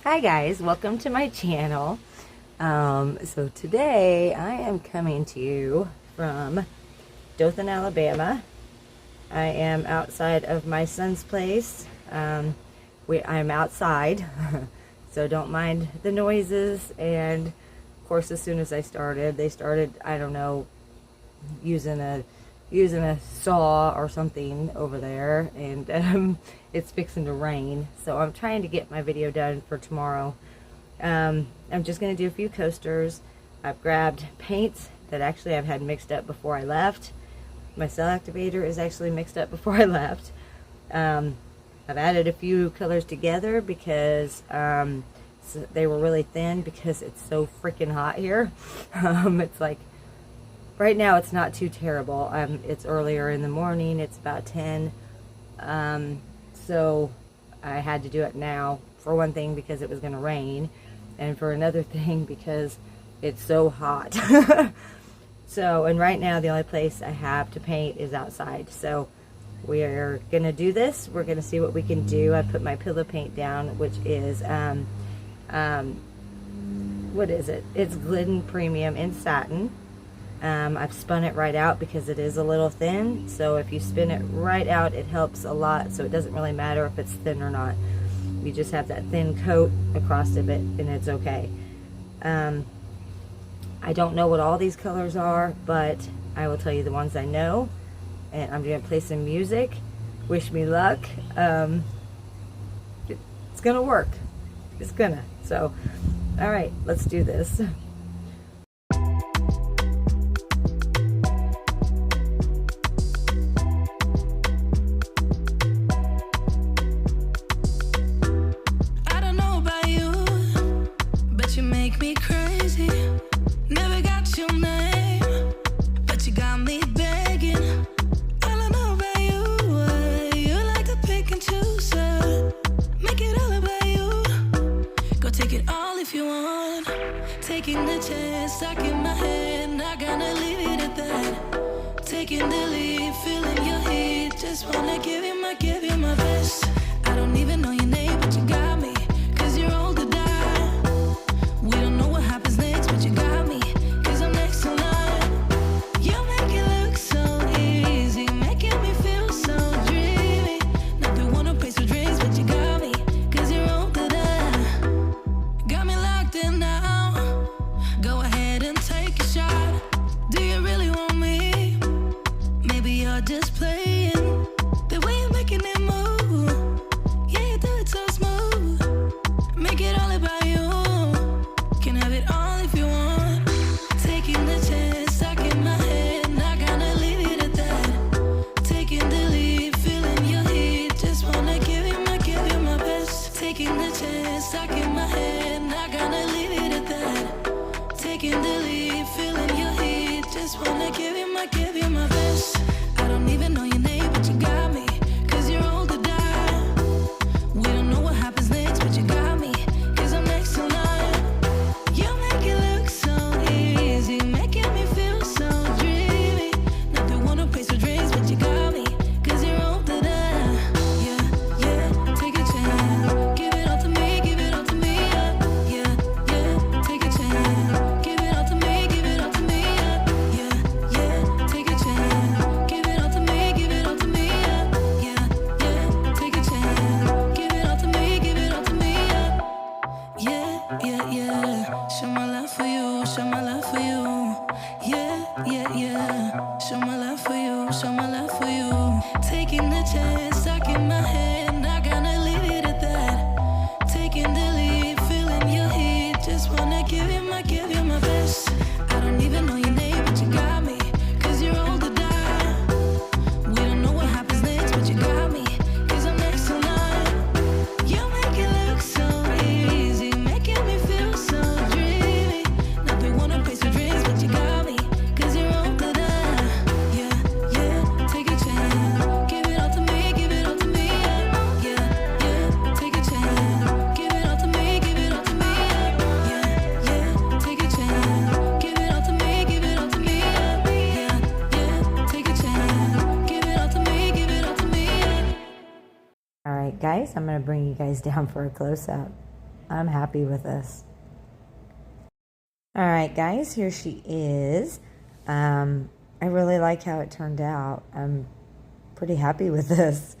Hi guys, welcome to my channel. So today I am coming to you from Dothan, Alabama. I am outside of my son's place. I'm outside, so don't mind the noises. And of course, as soon as they started, I don't know, using a saw or something over there, and it's fixing to rain, so I'm trying to get my video done for tomorrow. I'm just going to do a few coasters. I've grabbed paints that actually I've had mixed up before I left. My cell activator is actually mixed up before I left. I've added a few colors together because they were really thin because it's so freaking hot here. It's like, right now it's not too terrible. It's earlier in the morning, it's about 10. So I had to do it now, for one thing because it was going to rain, and for another thing because it's so hot. So, and right now the only place I have to paint is outside. So we are going to do this. We're going to see what we can do. I put my pillow paint down, which is, what is it? It's Glidden Premium in satin. I've spun it right out because it is a little thin, so if you spin it right out it helps a lot, so it doesn't really matter if it's thin or not. You just have that thin coat across of it and it's okay. I don't know what all these colors are, but I will tell you the ones I know, and I'm going to play some music. Wish me luck. It's gonna work. It's gonna. So alright, let's do this. Guys, I'm going to bring you guys down for a close-up. I'm happy with this. All right, guys, here she is. I really like how it turned out. I'm pretty happy with this.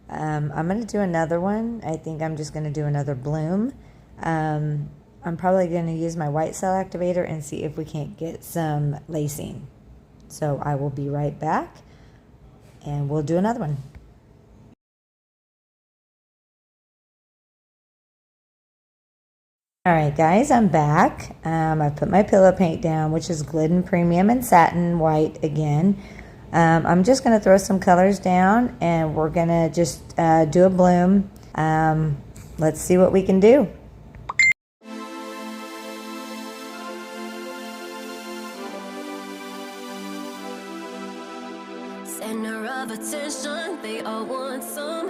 I'm going to do another one. I think I'm just going to do another bloom. I'm probably going to use my white cell activator and see if we can't get some lacing. So I will be right back and we'll do another one. All right, guys, I'm back. I put my pillow paint down, which is Glidden Premium and Satin White again. I'm just going to throw some colors down and we're going to just do a bloom. Let's see what we can do. Center of attention, they all want some.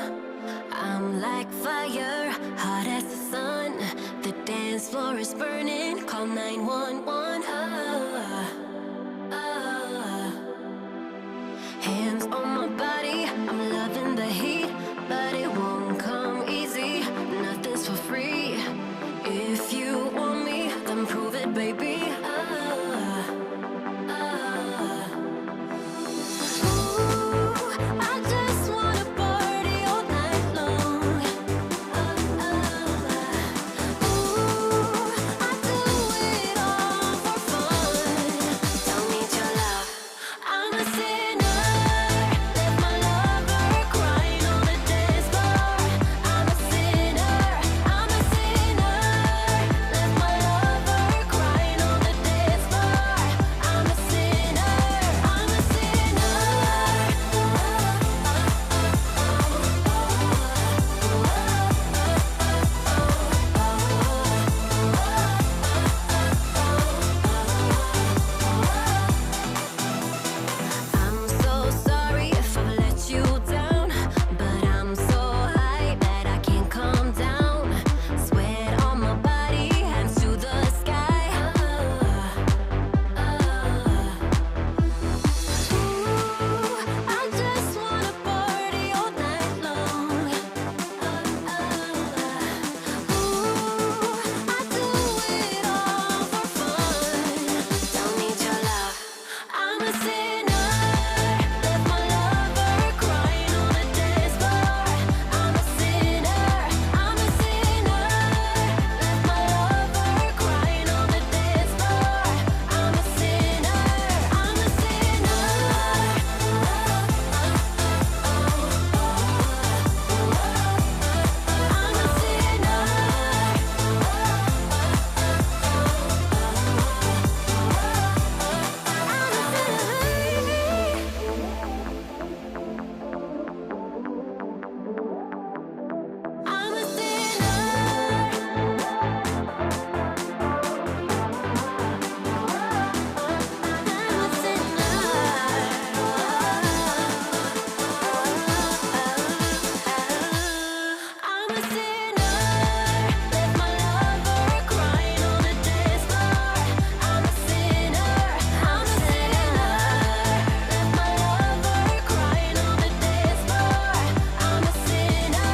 I'm like fire, hot as the sun. The dance floor is burning, call 911. Hands on my body, I'm loving the heat, but it won't come easy, nothing's for free. If you want me, then prove it, baby. I just wanna party all night long. I do it all for fun. Don't need your love. I'm a sinner, left my lover crying on the dance floor. I'm a sinner, left my lover crying on the dance floor. I'm a sinner, I'm a sinner. I'm so sorry if I've let you down, but I'm so high that I can't calm down. Sweat on my body, hands to the sky. I just wanna party all night long. I do it all for fun. Don't need your love. I'm a sinner, left my lover crying on the dance floor. I'm a sinner, left my lover crying on the dance floor. I'm a sinner, I'm a sinner. I'm a sinner, left my lover crying on the dance floor. I'm a sinner, left my lover crying on the dance floor. I'm a sinner,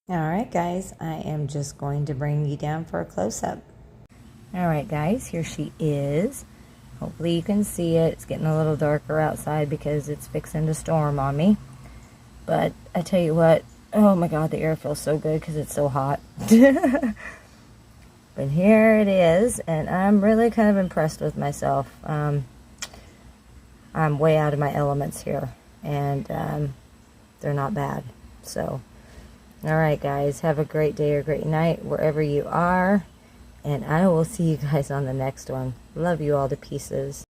All right, guys, I am just going to bring you down for a close-up. All right, guys, here she is. Hopefully you can see it. It's getting a little darker outside because it's fixing to storm on me. But I tell you what, oh my God, the air feels so good because it's so hot. But here it is, and I'm really kind of impressed with myself. I'm way out of my elements here, and they're not bad. So, all right, guys, have a great day or great night wherever you are, and I will see you guys on the next one. Love you all to pieces.